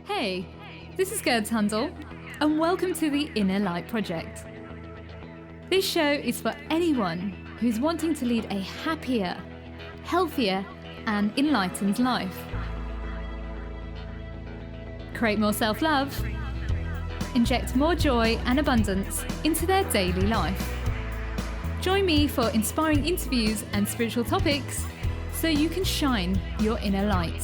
Hey, this is Gurds Hundal, and welcome to the Inner Light Project. This show is for anyone who's wanting to lead a happier, healthier, and enlightened life. Create more self-love, inject more joy and abundance into their daily life. Join me for inspiring interviews and spiritual topics so you can shine your inner light.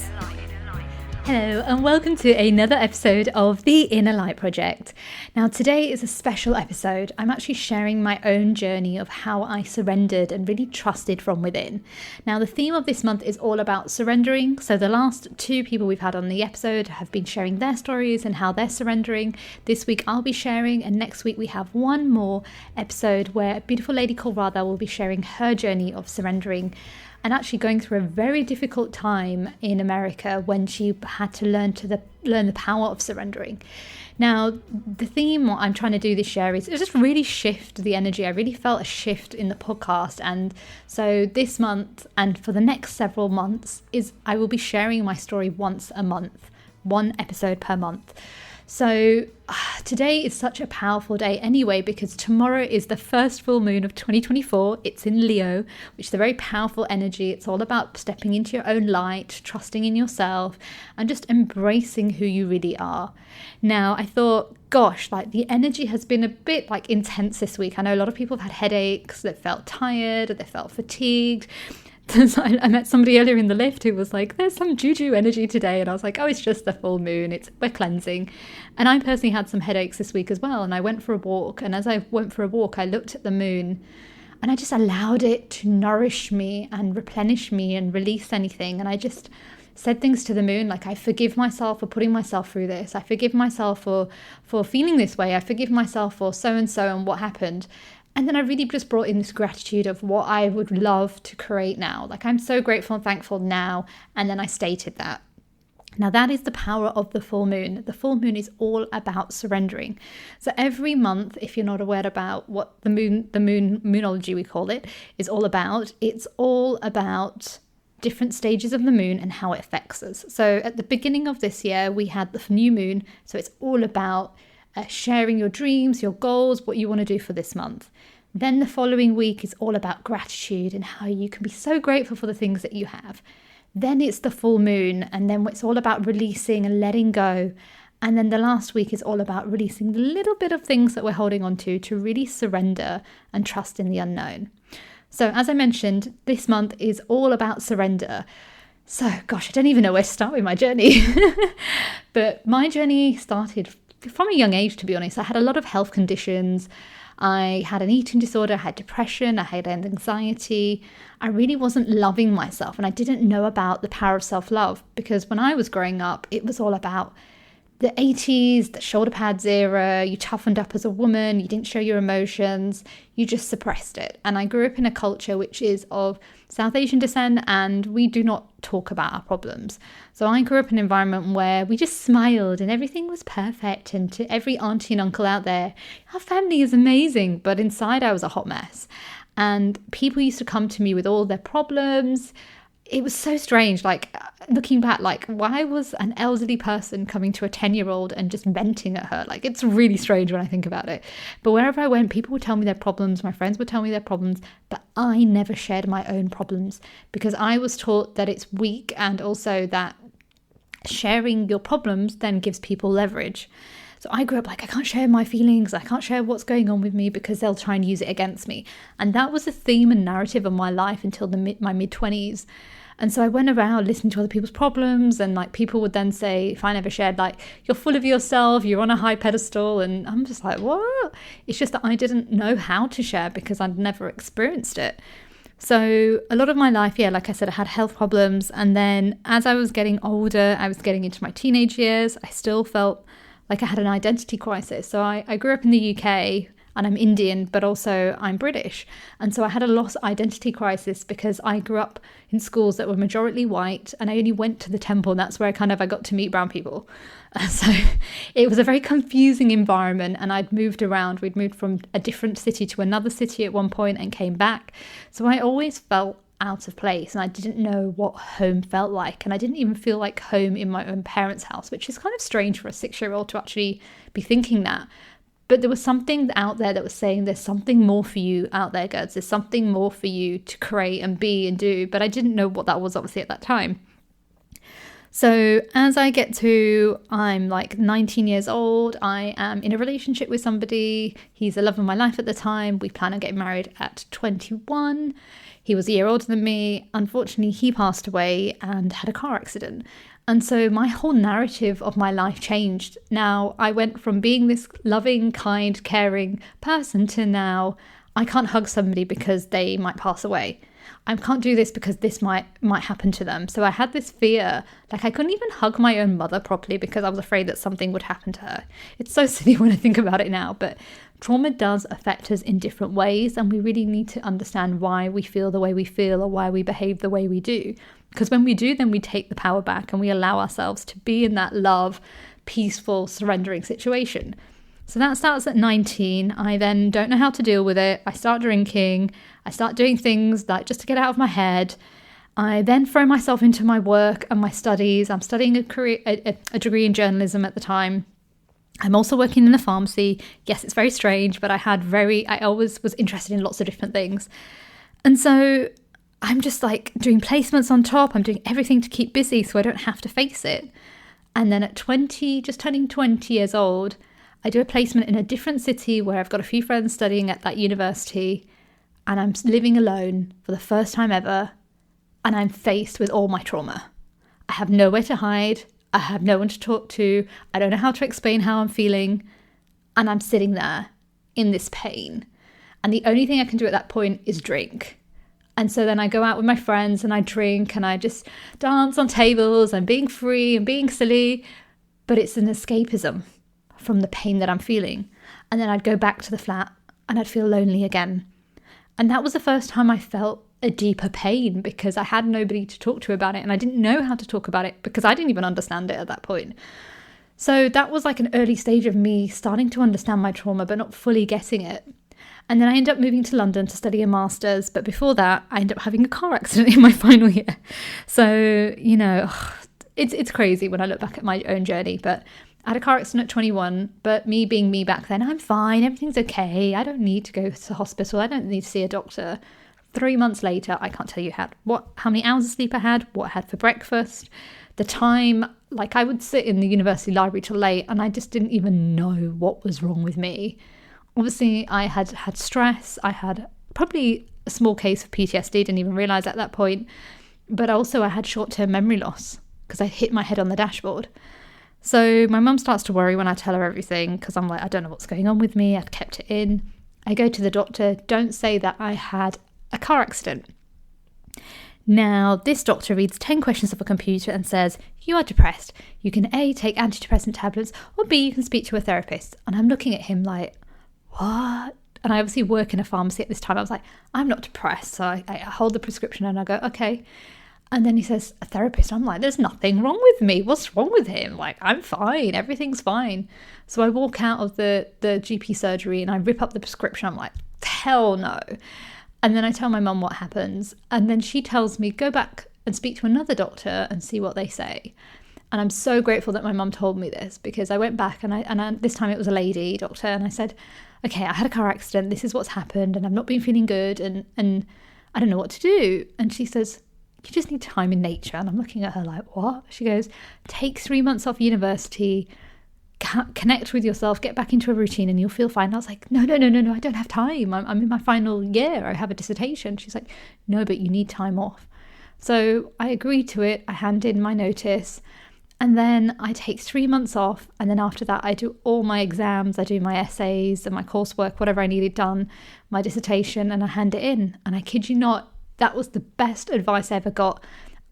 Hello and welcome to another episode of the Inner Light Project. Now today is a special episode. I'm actually sharing my own journey of how I surrendered and really trusted from within. Now the theme of this month is all about surrendering. So the last two people we've had on the episode have been sharing their stories and how they're surrendering. This week I'll be sharing, and next week we have one more episode where a beautiful lady called Radha will be sharing her journey of surrendering and actually going through a very difficult time in America when she had to learn the power of surrendering. Now, the theme what I'm trying to do this year is just really shift the energy. I really felt a shift in the podcast, and so this month and for the next several months I will be sharing my story once a month, one episode per month. So today is such a powerful day anyway, because tomorrow is the first full moon of 2024. It's in Leo, which is a very powerful energy. It's all about stepping into your own light, trusting in yourself, and just embracing who you really are. Now, I thought, gosh, the energy has been a bit intense this week. I know a lot of people have had headaches, they felt tired, they felt fatigued. I met somebody earlier in the lift who was like, there's some juju energy today, and I was like, oh, it's just the full moon, we're cleansing. And I personally had some headaches this week as well, and I went for a walk, and as I went for a walk I looked at the moon and I just allowed it to nourish me and replenish me and release anything. And I just said things to the moon like, I forgive myself for putting myself through this, I forgive myself for feeling this way, I forgive myself for so and so and what happened. And then I really just brought in this gratitude of what I would love to create now. I'm so grateful and thankful now. And then I stated that. Now that is the power of the full moon. The full moon is all about surrendering. So every month, if you're not aware about what the moonology we call it, is all about, it's all about different stages of the moon and how it affects us. So at the beginning of this year, we had the new moon. So it's all about sharing your dreams, your goals, what you want to do for this month. Then the following week is all about gratitude and how you can be so grateful for the things that you have. Then it's the full moon, and then it's all about releasing and letting go. And then the last week is all about releasing the little bit of things that we're holding on to really surrender and trust in the unknown. So as I mentioned, this month is all about surrender. So gosh, I don't even know where to start with my journey. But my journey started from a young age, to be honest. I had a lot of health conditions. I had an eating disorder, I had depression, I had anxiety. I really wasn't loving myself, and I didn't know about the power of self-love, because when I was growing up, it was all about the 80s, the shoulder pads era. You toughened up as a woman, you didn't show your emotions, you just suppressed it. And I grew up in a culture which is of South Asian descent, and we do not talk about our problems. So I grew up in an environment where we just smiled and everything was perfect. And to every auntie and uncle out there, our family is amazing. But inside I was a hot mess. And people used to come to me with all their problems. It was so strange, looking back, why was an elderly person coming to a 10-year-old and just venting at her? It's really strange when I think about it. But wherever I went, people would tell me their problems, my friends would tell me their problems, but I never shared my own problems, because I was taught that it's weak, and also that sharing your problems then gives people leverage. So I grew up I can't share my feelings, I can't share what's going on with me because they'll try and use it against me. And that was the theme and narrative of my life until my mid-20s. And so I went around listening to other people's problems, and people would then say, if I never shared, you're full of yourself, you're on a high pedestal. And I'm just like, what? It's just that I didn't know how to share because I'd never experienced it. So a lot of my life, like I said, I had health problems. And then as I was getting older, I was getting into my teenage years, I still felt like I had an identity crisis. So I grew up in the UK, and I'm Indian, but also I'm British. And so I had a lost identity crisis because I grew up in schools that were majority white, and I only went to the temple, and that's where I got to meet brown people. So it was a very confusing environment, and I'd moved around. We'd moved from a different city to another city at one point and came back. So I always felt out of place, and I didn't know what home felt like, and I didn't even feel like home in my own parents' house, which is kind of strange for a 6-year-old to actually be thinking that. But there was something out there that was saying there's something more for you out there, Gurds. There's something more for you to create and be and do, but I didn't know what that was obviously at that time. So as I get to, I'm like 19 years old, I am in a relationship with somebody. He's the love of my life at the time. We plan on getting married at 21. He was a year older than me. Unfortunately, he passed away and had a car accident. And so my whole narrative of my life changed. Now I went from being this loving, kind, caring person to now I can't hug somebody because they might pass away. I can't do this because this might happen to them. So I had this fear, like I couldn't even hug my own mother properly because I was afraid that something would happen to her. It's so silly when I think about it now, but trauma does affect us in different ways, and we really need to understand why we feel the way we feel or why we behave the way we do. Because when we do, then we take the power back and we allow ourselves to be in that love, peaceful, surrendering situation. So that starts at 19. I then don't know how to deal with it. I start drinking. I start doing things like just to get out of my head. I then throw myself into my work and my studies. I'm studying a degree in journalism at the time. I'm also working in the pharmacy. Yes, it's very strange, but I always was interested in lots of different things. And so I'm just like doing placements on top. I'm doing everything to keep busy so I don't have to face it. And then at 20, just turning 20 years old, I do a placement in a different city where I've got a few friends studying at that university, and I'm living alone for the first time ever, and I'm faced with all my trauma. I have nowhere to hide. I have no one to talk to. I don't know how to explain how I'm feeling, and I'm sitting there in this pain. And the only thing I can do at that point is drink. And so then I go out with my friends and I drink and I just dance on tables. I'm being free and being silly, but it's an escapism from the pain that I'm feeling. And then I'd go back to the flat and I'd feel lonely again. And that was the first time I felt a deeper pain because I had nobody to talk to about it, and I didn't know how to talk about it because I didn't even understand it at that point. So that was like an early stage of me starting to understand my trauma but not fully getting it. And then I ended up moving to London to study a master's, but before that I ended up having a car accident in my final year. So, you know, it's crazy when I look back at my own journey, but I had a car accident at 21, but me being me back then, I'm fine, everything's okay, I don't need to go to hospital, I don't need to see a doctor. 3 months later, I can't tell you how many hours of sleep I had, what I had for breakfast, the time, like I would sit in the university library till late and I just didn't even know what was wrong with me. Obviously, I had stress, I had probably a small case of PTSD, didn't even realise at that point, but also I had short-term memory loss because I hit my head on the dashboard. So my mum starts to worry when I tell her everything because I'm like, I don't know what's going on with me. I've kept it in. I go to the doctor, don't say that I had a car accident. Now, this doctor reads 10 questions off a computer and says, you are depressed. You can A, take antidepressant tablets, or B, you can speak to a therapist. And I'm looking at him like, what? And I obviously work in a pharmacy at this time. I was like, I'm not depressed. So I hold the prescription and I go, okay. And then he says, a therapist. I'm like, there's nothing wrong with me. What's wrong with him? Like, I'm fine. Everything's fine. So I walk out of the GP surgery and I rip up the prescription. I'm like, hell no. And then I tell my mum what happens. And then she tells me, go back and speak to another doctor and see what they say. And I'm so grateful that my mum told me this because I went back and I this time it was a lady doctor. And I said, okay, I had a car accident. This is what's happened. And I've not been feeling good. And I don't know what to do. And she says, you just need time in nature. And I'm looking at her like, what? She goes, take 3 months off university, connect with yourself, get back into a routine and you'll feel fine. And I was like, no, I don't have time. I'm in my final year. I have a dissertation. She's like, no, but you need time off. So I agreed to it. I hand in my notice and then I take 3 months off. And then after that, I do all my exams. I do my essays and my coursework, whatever I needed done, my dissertation, and I hand it in. And I kid you not, that was the best advice I ever got.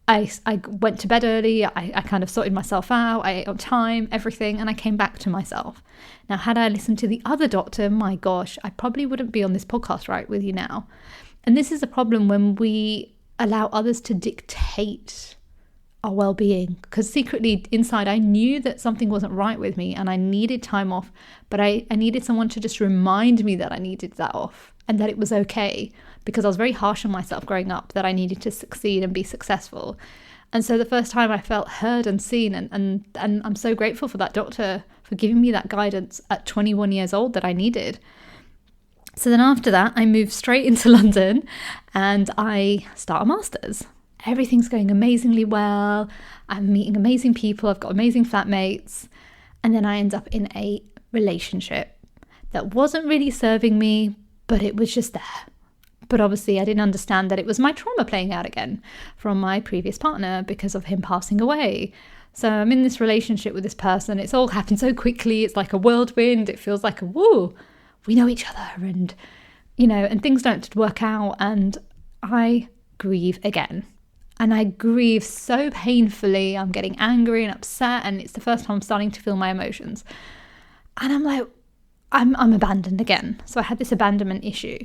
I went to bed early, I kind of sorted myself out, I ate on time, everything, and I came back to myself. Now, had I listened to the other doctor, my gosh, I probably wouldn't be on this podcast right with you now. And this is a problem when we allow others to dictate our well-being, because secretly inside I knew that something wasn't right with me and I needed time off, but I needed someone to just remind me that I needed that off and that it was okay, because I was very harsh on myself growing up that I needed to succeed and be successful. And so the first time I felt heard and seen, and I'm so grateful for that doctor for giving me that guidance at 21 years old that I needed. So then after that, I moved straight into London and I start a master's. Everything's going amazingly well. I'm meeting amazing people. I've got amazing flatmates. And then I end up in a relationship that wasn't really serving me, but it was just there. But obviously I didn't understand that it was my trauma playing out again from my previous partner because of him passing away. So I'm in this relationship with this person. It's all happened so quickly. It's like a whirlwind. It feels like woo, we know each other, and, and things don't work out. And I grieve again. And I grieve so painfully. I'm getting angry and upset. And it's the first time I'm starting to feel my emotions. And I'm like, I'm abandoned again. So I had this abandonment issue.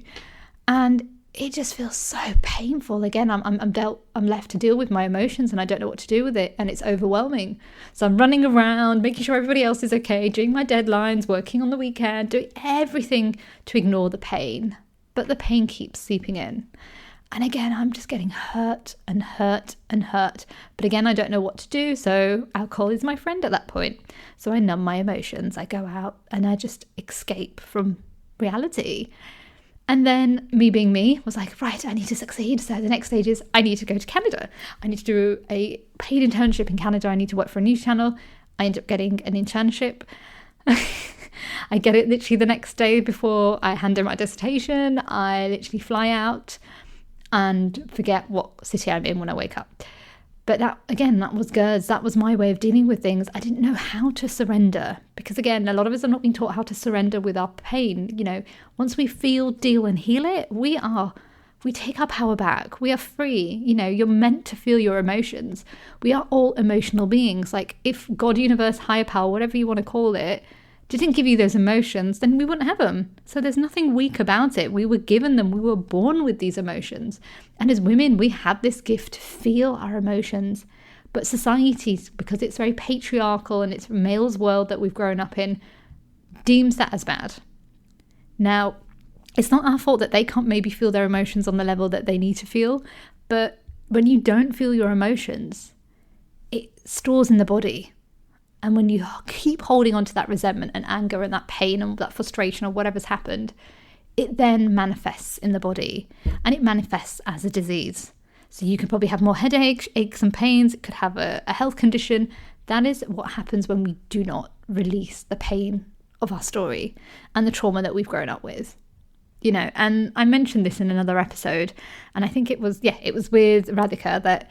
And it just feels so painful. Again, I'm left to deal with my emotions and I don't know what to do with it. And it's overwhelming. So I'm running around, making sure everybody else is okay, doing my deadlines, working on the weekend, doing everything to ignore the pain. But the pain keeps seeping in. And again, I'm just getting hurt and hurt and hurt. But again, I don't know what to do. So alcohol is my friend at that point. So I numb my emotions. I go out and I just escape from reality. And then me being me was like, right, I need to succeed. So the next stage is I need to go to Canada. I need to do a paid internship in Canada. I need to work for a news channel. I end up getting an internship. I get it literally the next day before I hand in my dissertation. I literally fly out and forget what city I'm in when I wake up. But that was Gurds. That was my way of dealing with things. I didn't know how to surrender, because again, a lot of us have not been taught how to surrender with our pain. Once we feel, deal and heal it, we take our power back. We are free. You're meant to feel your emotions. We are all emotional beings. Like, if God, universe, higher power, whatever you want to call it, didn't give you those emotions, then we wouldn't have them. So there's nothing weak about it. We were given them. We were born with these emotions. And as women, we have this gift to feel our emotions. But society, because it's very patriarchal and it's a male's world that we've grown up in, deems that as bad. Now, it's not our fault that they can't maybe feel their emotions on the level that they need to feel. But when you don't feel your emotions, it stores in the body. And when you keep holding on to that resentment and anger and that pain and that frustration or whatever's happened, it then manifests in the body, and it manifests as a disease. So you could probably have more headaches, aches and pains. It could have a health condition. That is what happens when we do not release the pain of our story and the trauma that we've grown up with. And I mentioned this in another episode, and I think it was with Radhika that,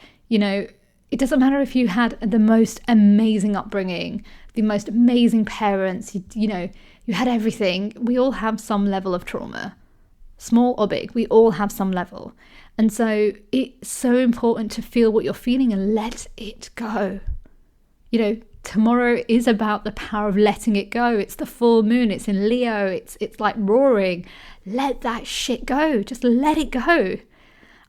it doesn't matter if you had the most amazing upbringing, the most amazing parents, you had everything. We all have some level of trauma, small or big. We all have some level. And so it's so important to feel what you're feeling and let it go. Tomorrow is about the power of letting it go. It's the full moon. It's in Leo. It's like roaring. Let that shit go. Just let it go.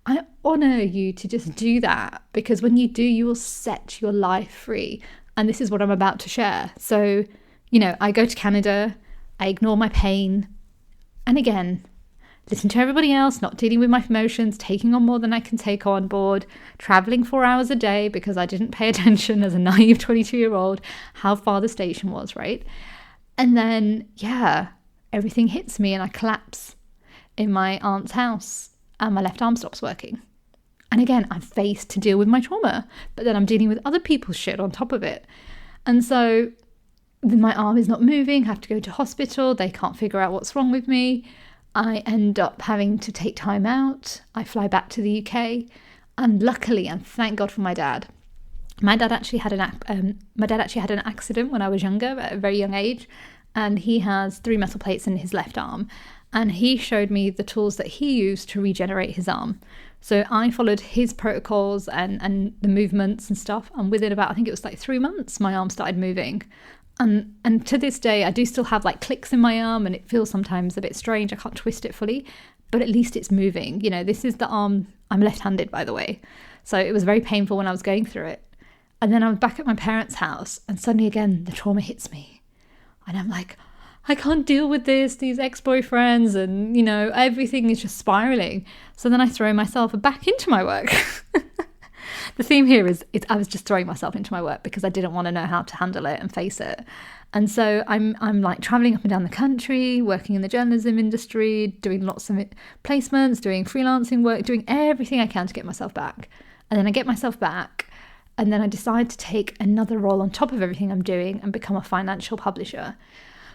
I honor you to just do that, because when you do, you will set your life free. And this is what I'm about to share. So, I go to Canada, I ignore my pain. And again, listen to everybody else, not dealing with my emotions, taking on more than I can take on board, traveling 4 hours a day because I didn't pay attention as a naive 22-year-old how far the station was, right? And then, everything hits me and I collapse in my aunt's house. And my left arm stops working. And again, I'm faced to deal with my trauma, but then I'm dealing with other people's shit on top of it. And so my arm is not moving, I have to go to hospital, they can't figure out what's wrong with me. I end up having to take time out. I fly back to the UK, and luckily, and thank God for my dad. My dad actually had an accident when I was younger, at a very young age, and he has 3 metal plates in his left arm. And he showed me the tools that he used to regenerate his arm. So I followed his protocols and the movements and stuff. And within about, I think it was like 3 months, my arm started moving. And to this day, I do still have like clicks in my arm, and it feels sometimes a bit strange. I can't twist it fully, but at least it's moving. This is the arm. I'm left-handed, by the way. So it was very painful when I was going through it. And then I'm back at my parents' house and suddenly again, the trauma hits me. And I'm like, I can't deal with this, these ex-boyfriends, and, everything is just spiraling. So then I throw myself back into my work. The theme here is I was just throwing myself into my work because I didn't want to know how to handle it and face it. And so I'm like traveling up and down the country, working in the journalism industry, doing lots of placements, doing freelancing work, doing everything I can to get myself back. And then I get myself back, and then I decide to take another role on top of everything I'm doing and become a financial publisher.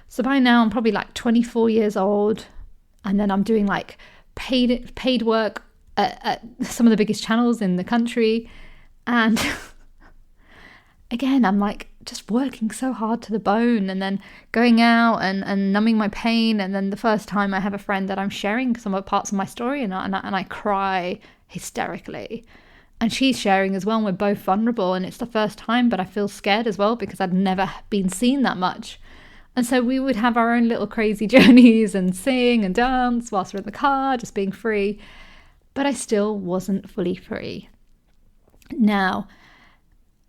So by now I'm probably like 24 years old, and then I'm doing like paid work at some of the biggest channels in the country. And again, I'm like just working so hard to the bone, and then going out and numbing my pain. And then the first time I have a friend that I'm sharing some of parts of my story, and I cry hysterically. And she's sharing as well, and we're both vulnerable. And it's the first time, but I feel scared as well because I'd never been seen that much. And so we would have our own little crazy journeys and sing and dance whilst we're in the car, just being free. But I still wasn't fully free. Now,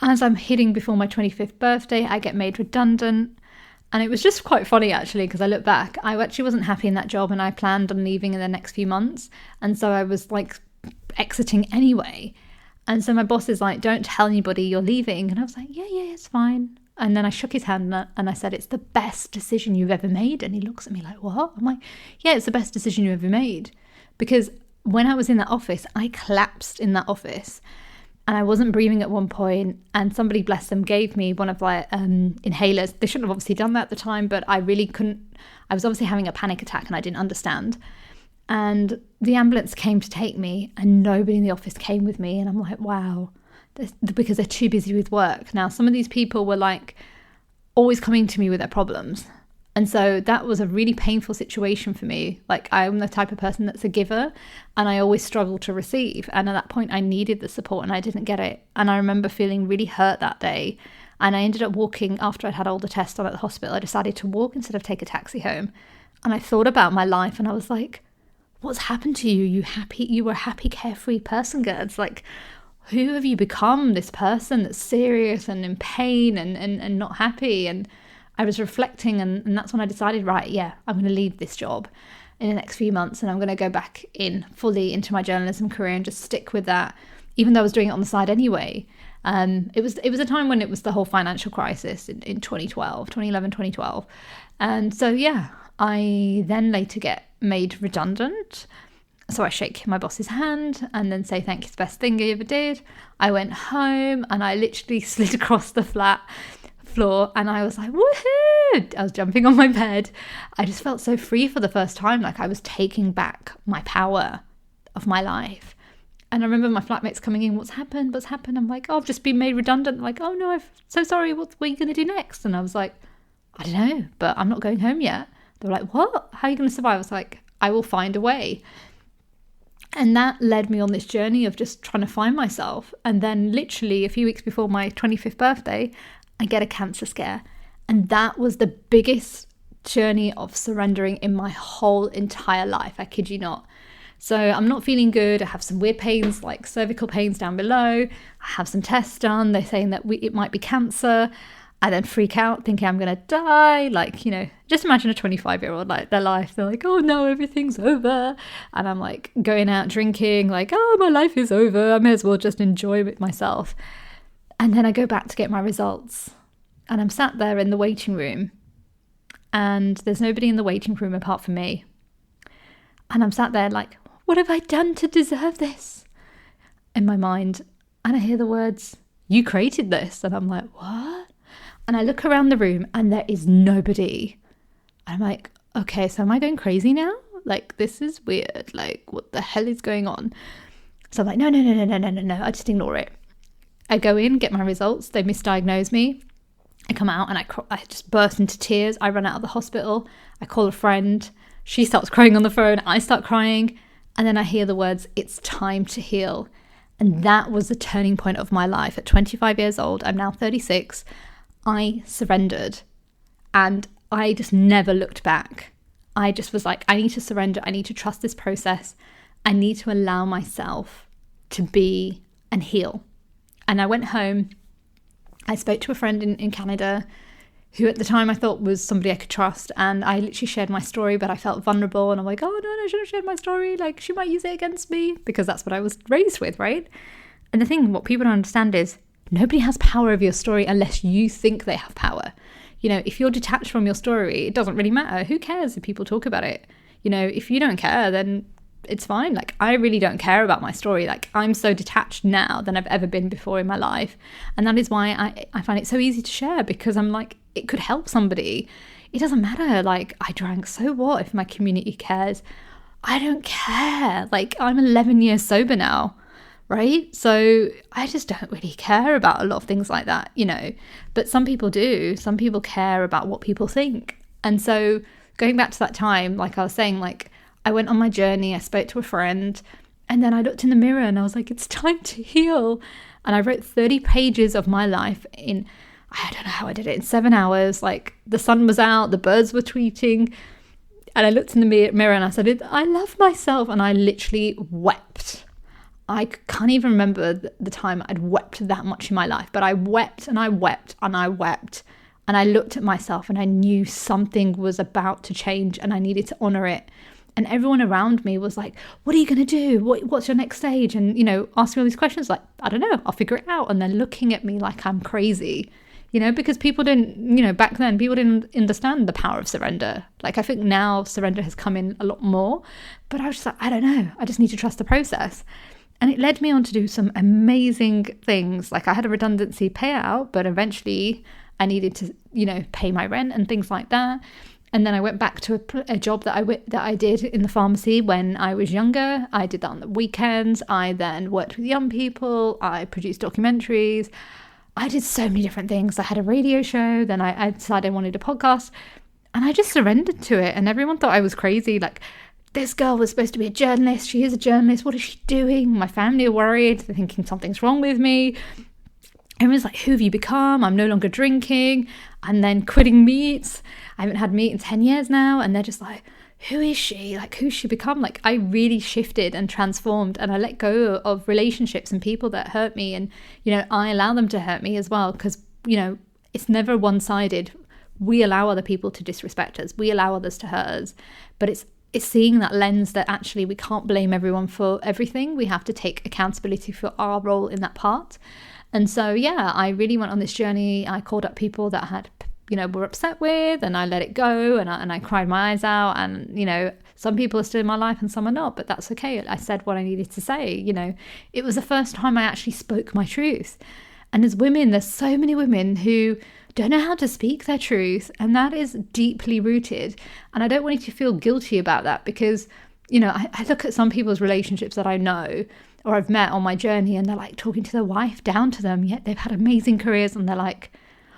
as I'm hitting before my 25th birthday, I get made redundant. And it was just quite funny, actually, because I look back. I actually wasn't happy in that job, and I planned on leaving in the next few months. And so I was like exiting anyway. And so my boss is like, don't tell anybody you're leaving. And I was like, yeah, it's fine. And then I shook his hand and I said, it's the best decision you've ever made. And he looks at me like, what? I'm like, yeah, it's the best decision you ever made. Because when I was in that office, I collapsed in that office. And I wasn't breathing at one point, and somebody, bless them, gave me one of like inhalers. They shouldn't have obviously done that at the time, but I really couldn't. I was obviously having a panic attack and I didn't understand. And the ambulance came to take me, and nobody in the office came with me. And I'm like, wow, because they're too busy with work. Now, some of these people were like always coming to me with their problems. And so that was a really painful situation for me. Like, I'm the type of person that's a giver, and I always struggle to receive. And at that point, I needed the support and I didn't get it. And I remember feeling really hurt that day. And I ended up walking after I'd had all the tests done at the hospital. I decided to walk instead of take a taxi home. And I thought about my life, and I was like, what's happened to you? You were a happy, carefree person, Gurds. Like, who have you become? This person that's serious and in pain and not happy. And I was reflecting, and that's when I decided, right, yeah, I'm going to leave this job in the next few months, and I'm going to go back in fully into my journalism career and just stick with that, even though I was doing it on the side anyway. It was a time when it was the whole financial crisis in 2011, 2012. And so, yeah, I then later get made redundant. So I shake my boss's hand and then say, thank you, it's the best thing I ever did. I went home and I literally slid across the flat floor, and I was like, woohoo! I was jumping on my bed. I just felt so free for the first time, like I was taking back my power of my life. And I remember my flatmates coming in, what's happened? I'm like, oh, I've just been made redundant. I'm like, oh no, I'm so sorry, what are you going to do next? And I was like, I don't know, but I'm not going home yet. They were like, what? How are you going to survive? I was like, I will find a way. And that led me on this journey of just trying to find myself. And then literally a few weeks before my 25th birthday, I get a cancer scare. And that was the biggest journey of surrendering in my whole entire life. I kid you not. So I'm not feeling good. I have some weird pains, like cervical pains down below. I have some tests done. They're saying that it might be cancer. I then freak out thinking I'm going to die. Like, just imagine a 25-year-old, like their life. They're like, oh no, everything's over. And I'm like going out drinking, like, oh, my life is over. I may as well just enjoy it myself. And then I go back to get my results, and I'm sat there in the waiting room, and there's nobody in the waiting room apart from me. And I'm sat there like, what have I done to deserve this? In my mind. And I hear the words, you created this. And I'm like, what? And I look around the room and there is nobody. I'm like, okay, so am I going crazy now? Like, this is weird. Like, what the hell is going on? So I'm like, no. I just ignore it. I go in, get my results. They misdiagnose me. I come out and I just burst into tears. I run out of the hospital. I call a friend. She starts crying on the phone. I start crying. And then I hear the words, it's time to heal. And that was the turning point of my life. At 25 years old, I'm now 36. I surrendered. And I just never looked back. I just was like, I need to surrender. I need to trust this process. I need to allow myself to be and heal. And I went home I spoke to a friend in Canada who at the time I thought was somebody I could trust, and I literally shared my story, but I felt vulnerable, and I'm like, oh no, I shouldn't have shared my story, like she might use it against me, because that's what I was raised with, right? And the thing, what people don't understand is nobody has power over your story unless you think they have power. You know, if you're detached from your story, it doesn't really matter. Who cares if people talk about it? You know, if you don't care, then it's fine. Like, I really don't care about my story. Like, I'm so detached now than I've ever been before in my life. And that is why I find it so easy to share, because I'm like, it could help somebody. It doesn't matter. Like, I drank, so what if my community cares? I don't care. Like, I'm 11 years sober now, right? So I just don't really care about a lot of things like that, you know. But some people do. Some people care about what people think. And so going back to that time, like I was saying, like, I went on my journey, I spoke to a friend, and then I looked in the mirror and I was like, it's time to heal. And I wrote 30 pages of my life in, I don't know how I did it, in 7 hours. Like, the sun was out, the birds were tweeting, and I looked in the mirror and I said, I love myself. And I literally wept. I can't even remember the time I'd wept that much in my life, but I wept and I wept and I wept. And I looked at myself and I knew something was about to change and I needed to honor it. And everyone around me was like, what are you going to do? What's your next stage? And, you know, asking all these questions like, I don't know, I'll figure it out. And they're looking at me like I'm crazy, you know, because people didn't, you know, back then people didn't understand the power of surrender. Like, I think now surrender has come in a lot more, but I was just like, I don't know, I just need to trust the process. And it led me on to do some amazing things. Like, I had a redundancy payout, but eventually I needed to, you know, pay my rent and things like that. And then I went back to a job that I did in the pharmacy when I was younger. I did that on the weekends. I then worked with young people. I produced documentaries. I did so many different things. I had a radio show. Then I decided I wanted a podcast. And I just surrendered to it. And everyone thought I was crazy. Like, this girl was supposed to be a journalist. She is a journalist. What is she doing? My family are worried. They're thinking something's wrong with me. Everyone's like, who have you become? I'm no longer drinking. And then quitting meat. I haven't had meat in 10 years now. And they're just like, who is she? Like, who's she become? Like, I really shifted and transformed, and I let go of relationships and people that hurt me. And, you know, I allow them to hurt me as well, because, you know, it's never one-sided. We allow other people to disrespect us. We allow others to hurt us. But it's seeing that lens that actually we can't blame everyone for everything. We have to take accountability for our role in that part. And so, yeah, I really went on this journey. I called up people that had, you know, were upset with, and I let it go, and I cried my eyes out. And, you know, some people are still in my life and some are not, but that's okay. I said what I needed to say. You know, it was the first time I actually spoke my truth. And as women, there's so many women who don't know how to speak their truth, and that is deeply rooted. And I don't want you to feel guilty about that, because, you know, I look at some people's relationships that I know or I've met on my journey, and they're like talking to their wife down to them, yet they've had amazing careers, and they're like,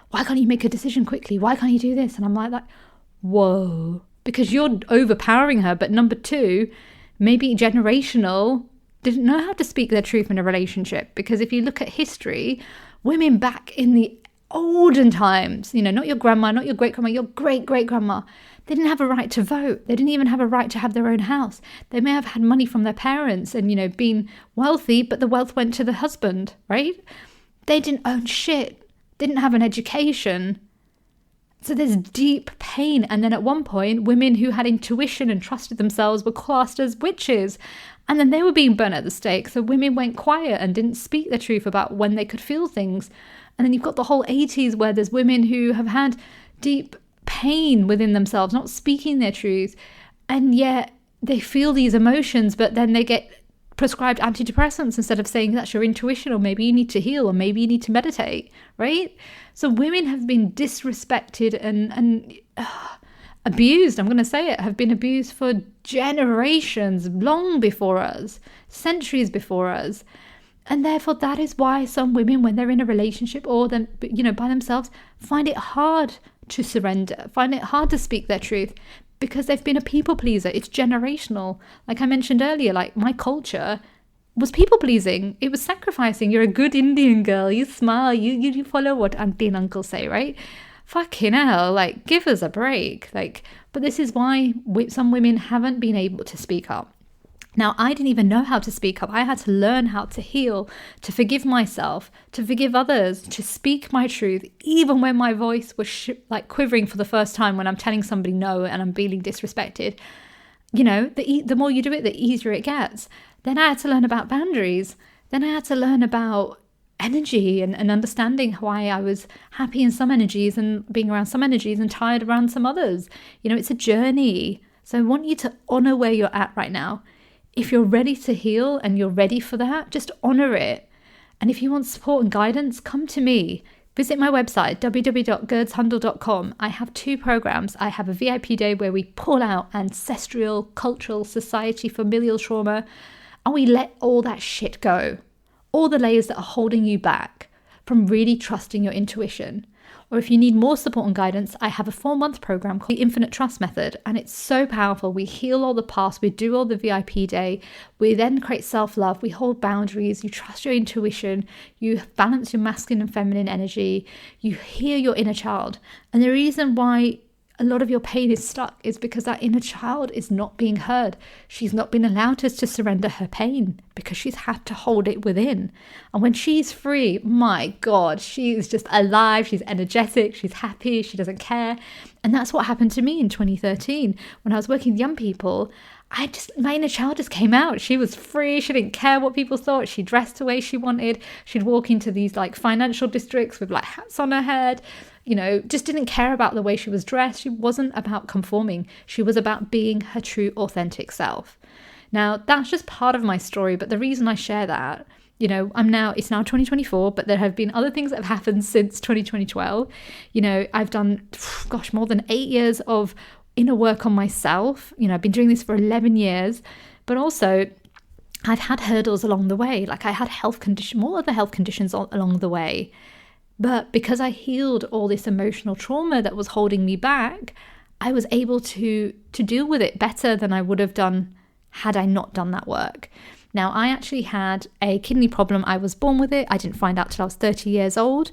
why can't you make a decision quickly? Why can't you do this? And I'm like, whoa, because you're overpowering her. But number two, maybe generational, didn't know how to speak their truth in a relationship. Because if you look at history, women back in the olden times, you know, not your grandma, not your great grandma, your great great grandma, they didn't have a right to vote. They didn't even have a right to have their own house. They may have had money from their parents and, you know, been wealthy, but the wealth went to the husband, right? They didn't own shit. They didn't have an education. So there's deep pain. And then at one point, women who had intuition and trusted themselves were classed as witches. And then they were being burnt at the stake. So women went quiet and didn't speak the truth about when they could feel things. And then you've got the whole 80s where there's women who have had deep pain within themselves, not speaking their truth. And yet they feel these emotions, but then they get prescribed antidepressants instead of saying that's your intuition, or maybe you need to heal, or maybe you need to meditate, right? So women have been disrespected and abused. I'm going to say it, have been abused for generations, long before us, centuries before us. And therefore, that is why some women, when they're in a relationship or then, you know, by themselves, find it hard to surrender, find it hard to speak their truth, because they've been a people pleaser. It's generational. Like I mentioned earlier, like my culture was people pleasing. It was sacrificing. You're a good Indian girl. You smile. You follow what auntie and uncle say, right? Fucking hell, like, give us a break. Like, but this is why some women haven't been able to speak up. Now, I didn't even know how to speak up. I had to learn how to heal, to forgive myself, to forgive others, to speak my truth, even when my voice was like quivering for the first time when I'm telling somebody no and I'm feeling disrespected. You know, the more you do it, the easier it gets. Then I had to learn about boundaries. Then I had to learn about energy and understanding why I was happy in some energies and being around some energies and tired around some others. You know, it's a journey. So I want you to honor where you're at right now. If you're ready to heal and you're ready for that, just honor it. And if you want support and guidance, come to me. Visit my website, www.gurdshundal.com. I have 2 programs. I have a VIP day where we pull out ancestral, cultural, society, familial trauma, and we let all that shit go. All the layers that are holding you back from really trusting your intuition. Or if you need more support and guidance, I have a 4-month program called the Infinite Trust Method, and it's so powerful. We heal all the past, we do all the VIP day, we then create self-love, we hold boundaries, you trust your intuition, you balance your masculine and feminine energy, you hear your inner child. And the reason why a lot of your pain is stuck is because that inner child is not being heard. She's not been allowed to surrender her pain because she's had to hold it within. And when she's free, my God, she is just alive. She's energetic. She's happy. She doesn't care. And that's what happened to me in 2013 when I was working with young people. My inner child just came out. She was free. She didn't care what people thought. She dressed the way she wanted. She'd walk into these like financial districts with like hats on her head. You know, just didn't care about the way she was dressed. She wasn't about conforming. She was about being her true, authentic self. Now, that's just part of my story. But the reason I share that, you know, it's now 2024, but there have been other things that have happened since 2012. You know, I've done, more than 8 years of inner work on myself. You know, I've been doing this for 11 years, but also I've had hurdles along the way. Like I had more other health conditions along the way. But because I healed all this emotional trauma that was holding me back, I was able to deal with it better than I would have done had I not done that work. Now, I actually had a kidney problem. I was born with it. I didn't find out till I was 30 years old.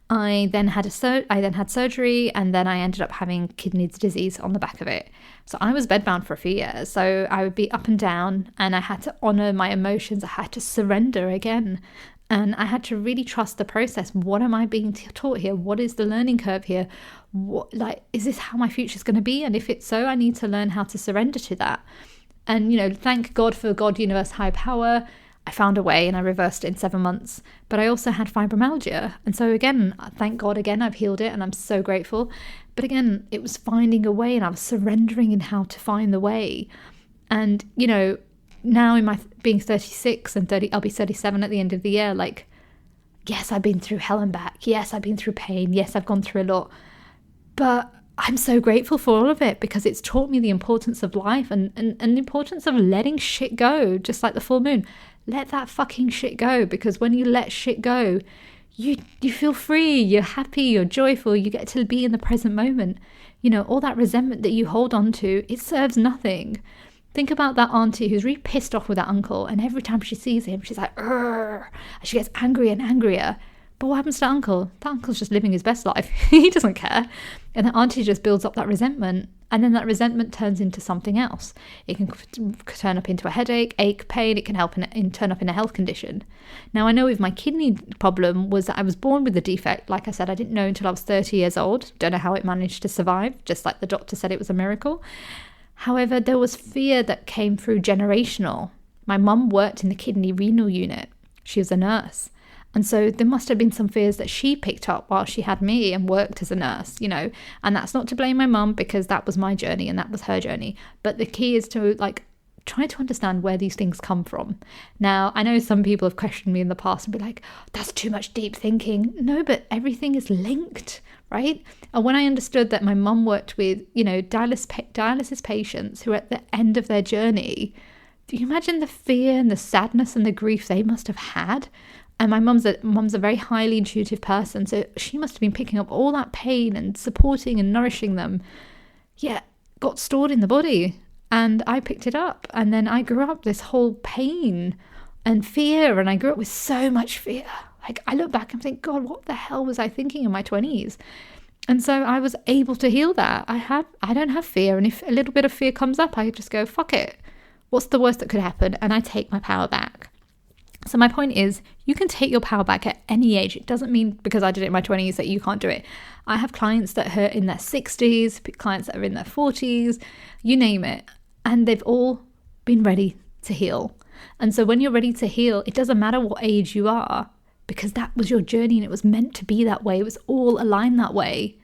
I then had surgery, and then I ended up having kidney disease on the back of it. So I was bedbound for a few years. So I would be up and down, and I had to honor my emotions. I had to surrender again. And I had to really trust the process. What am I being taught here? What is the learning curve here? Is this how my future is going to be? And if it's so, I need to learn how to surrender to that. And, you know, thank God for God, universe, high power. I found a way and I reversed it in 7 months. But I also had fibromyalgia. And so again, thank God again, I've healed it and I'm so grateful. But again, it was finding a way and I was surrendering in how to find the way. And, you know, now in my being 36 and 30, I'll be 37 at the end of the year. Like, yes, I've been through hell and back. Yes, I've been through pain. Yes, I've gone through a lot. But I'm so grateful for all of it because it's taught me the importance of life and the importance of letting shit go, just like the full moon. Let that fucking shit go, because when you let shit go, you feel free, you're happy, you're joyful, you get to be in the present moment. You know, all that resentment that you hold on to, it serves nothing. Think about that auntie who's really pissed off with that uncle, and every time she sees him, she's like, "Urgh," and she gets angrier and angrier. But what happens to that uncle? That uncle's just living his best life. He doesn't care. And the auntie just builds up that resentment, and then that resentment turns into something else. It can turn up into a headache, ache, pain. It can turn up in a health condition. Now, I know with my kidney problem was that I was born with the defect. Like I said, I didn't know until I was 30 years old. Don't know how it managed to survive, just like the doctor said it was a miracle. However, there was fear that came through generational. My mum worked in the kidney renal unit. She was a nurse. And so there must have been some fears that she picked up while she had me and worked as a nurse, you know. And that's not to blame my mum, because that was my journey and that was her journey. But the key is to try to understand where these things come from. Now, I know some people have questioned me in the past and be like, that's too much deep thinking. No, but everything is linked, right? And when I understood that my mum worked with, you know, dialysis patients who are at the end of their journey, do you imagine the fear and the sadness and the grief they must have had? And my mum's a very highly intuitive person, so she must have been picking up all that pain and supporting and nourishing them. Yeah, got stored in the body. And I picked it up, and then I grew up this whole pain and fear, and I grew up with so much fear. Like, I look back and think, God, what the hell was I thinking in my 20s? And so I was able to heal that. I don't have fear, and if a little bit of fear comes up, I just go, fuck it. What's the worst that could happen? And I take my power back. So my point is, you can take your power back at any age. It doesn't mean because I did it in my 20s that you can't do it. I have clients that are in their 60s, clients that are in their 40s, you name it. And they've all been ready to heal. And so when you're ready to heal, it doesn't matter what age you are, because that was your journey and it was meant to be that way. It was all aligned that way.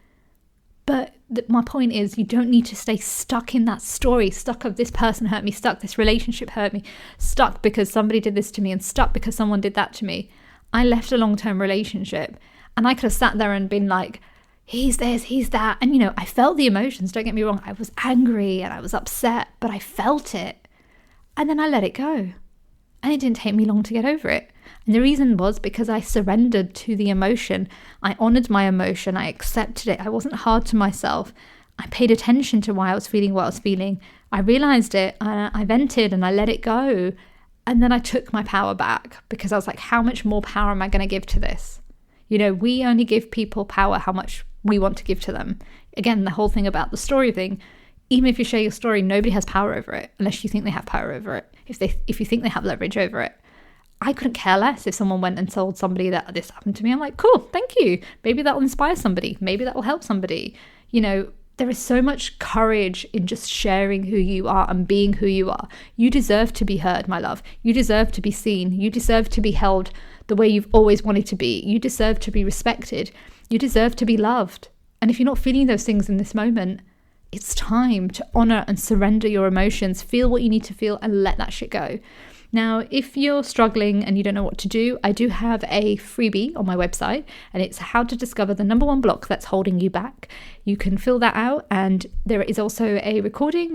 But my point is, you don't need to stay stuck in that story, stuck of this person hurt me, stuck this relationship hurt me, stuck because somebody did this to me, and stuck because someone did that to me. I left a long-term relationship and I could have sat there and been like, he's this, he's that. And, I felt the emotions, don't get me wrong. I was angry and I was upset, but I felt it. And then I let it go. And it didn't take me long to get over it. And the reason was because I surrendered to the emotion. I honored my emotion. I accepted it. I wasn't hard to myself. I paid attention to why I was feeling what I was feeling. I realized it. I vented and I let it go. And then I took my power back because I was like, how much more power am I going to give to this? We only give people power how much we want to give to them. Again, the whole thing about the story thing, even if you share your story, nobody has power over it unless you think they have power over it. If you think they have leverage over it. I couldn't care less if someone went and told somebody that this happened to me. I'm like, cool, thank you. Maybe that will inspire somebody. Maybe that will help somebody. There is so much courage in just sharing who you are and being who you are. You deserve to be heard, my love. You deserve to be seen. You deserve to be held the way you've always wanted to be. You deserve to be respected. You deserve to be loved. And if you're not feeling those things in this moment, it's time to honor and surrender your emotions, feel what you need to feel, and let that shit go. Now, if you're struggling and you don't know what to do, I do have a freebie on my website, and it's how to discover the number one block that's holding you back. You can fill that out, and there is also a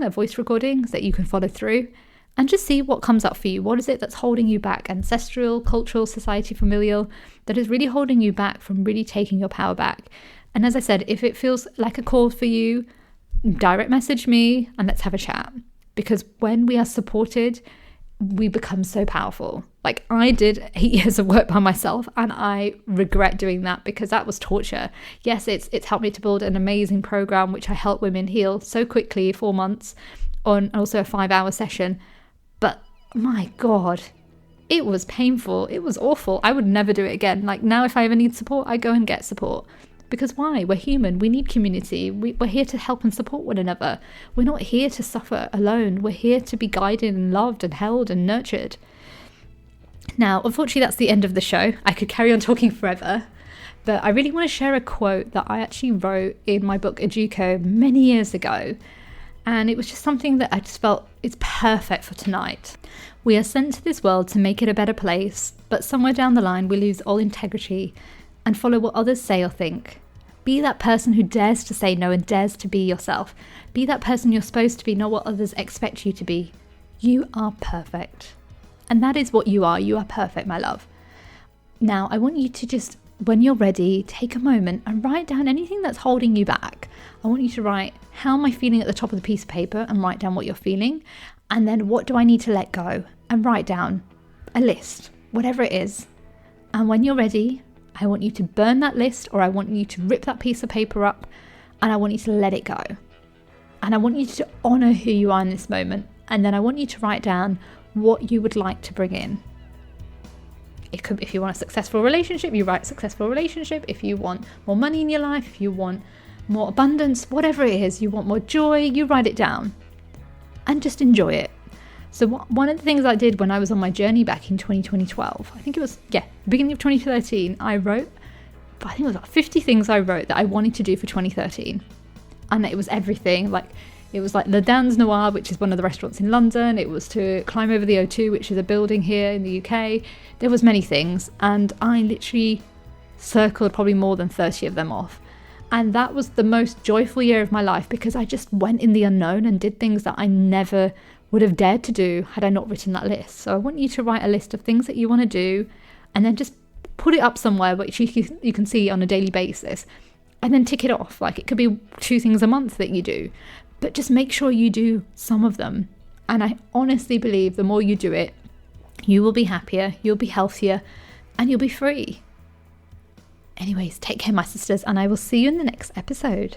voice recording that you can follow through and just see what comes up for you. What is it that's holding you back? Ancestral, cultural, society, familial, that is really holding you back from really taking your power back. And as I said, if it feels like a call for you, direct message me and let's have a chat. Because when we are supported, we become so powerful. Like, I did 8 years of work by myself and I regret doing that because that was torture. Yes, it's helped me to build an amazing program which I help women heal so quickly, 4 months, on also a 5-hour session. But my God, it was painful. It was awful. I would never do it again. Like, now if I ever need support, I go and get support. Because why? We're human. We need community. We're here to help and support one another. We're not here to suffer alone. We're here to be guided and loved and held and nurtured. Now, unfortunately, that's the end of the show. I could carry on talking forever, but I really want to share a quote that I actually wrote in my book, Ajuko, many years ago. And it was just something that I just felt it's perfect for tonight. We are sent to this world to make it a better place, but somewhere down the line, we lose all integrity and follow what others say or think. Be that person who dares to say no and dares to be yourself. Be that person you're supposed to be, not what others expect you to be. You are perfect. And that is what you are. You are perfect, my love. Now, I want you to just, when you're ready, take a moment and write down anything that's holding you back. I want you to write, how am I feeling at the top of the piece of paper, and write down what you're feeling. And then what do I need to let go? And write down a list, whatever it is. And when you're ready, I want you to burn that list, or I want you to rip that piece of paper up, and I want you to let it go. And I want you to honor who you are in this moment. And then I want you to write down what you would like to bring in. It could, if you want a successful relationship, you write successful relationship. If you want more money in your life, if you want more abundance, whatever it is, you want more joy, you write it down and just enjoy it. So one of the things I did when I was on my journey back in 2012, I think it was, beginning of 2013, I wrote, I think it was about 50 things I wrote that I wanted to do for 2013. And it was everything. It was like Le Dans Noir, which is one of the restaurants in London. It was to climb over the O2, which is a building here in the UK. There was many things. And I literally circled probably more than 30 of them off. And that was the most joyful year of my life because I just went in the unknown and did things that I never would have dared to do had I not written that list. So I want you to write a list of things that you want to do and then just put it up somewhere which you can see on a daily basis and then tick it off. Like, it could be 2 things a month that you do, but just make sure you do some of them. And I honestly believe the more you do it, you will be happier, you'll be healthier, and you'll be free. Anyways, take care, my sisters, and I will see you in the next episode.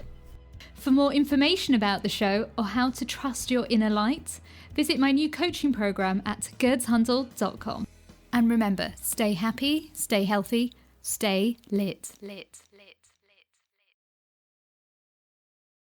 For more information about the show or how to trust your inner light, visit my new coaching program at gurdshundal.com. And remember, stay happy, stay healthy, stay lit.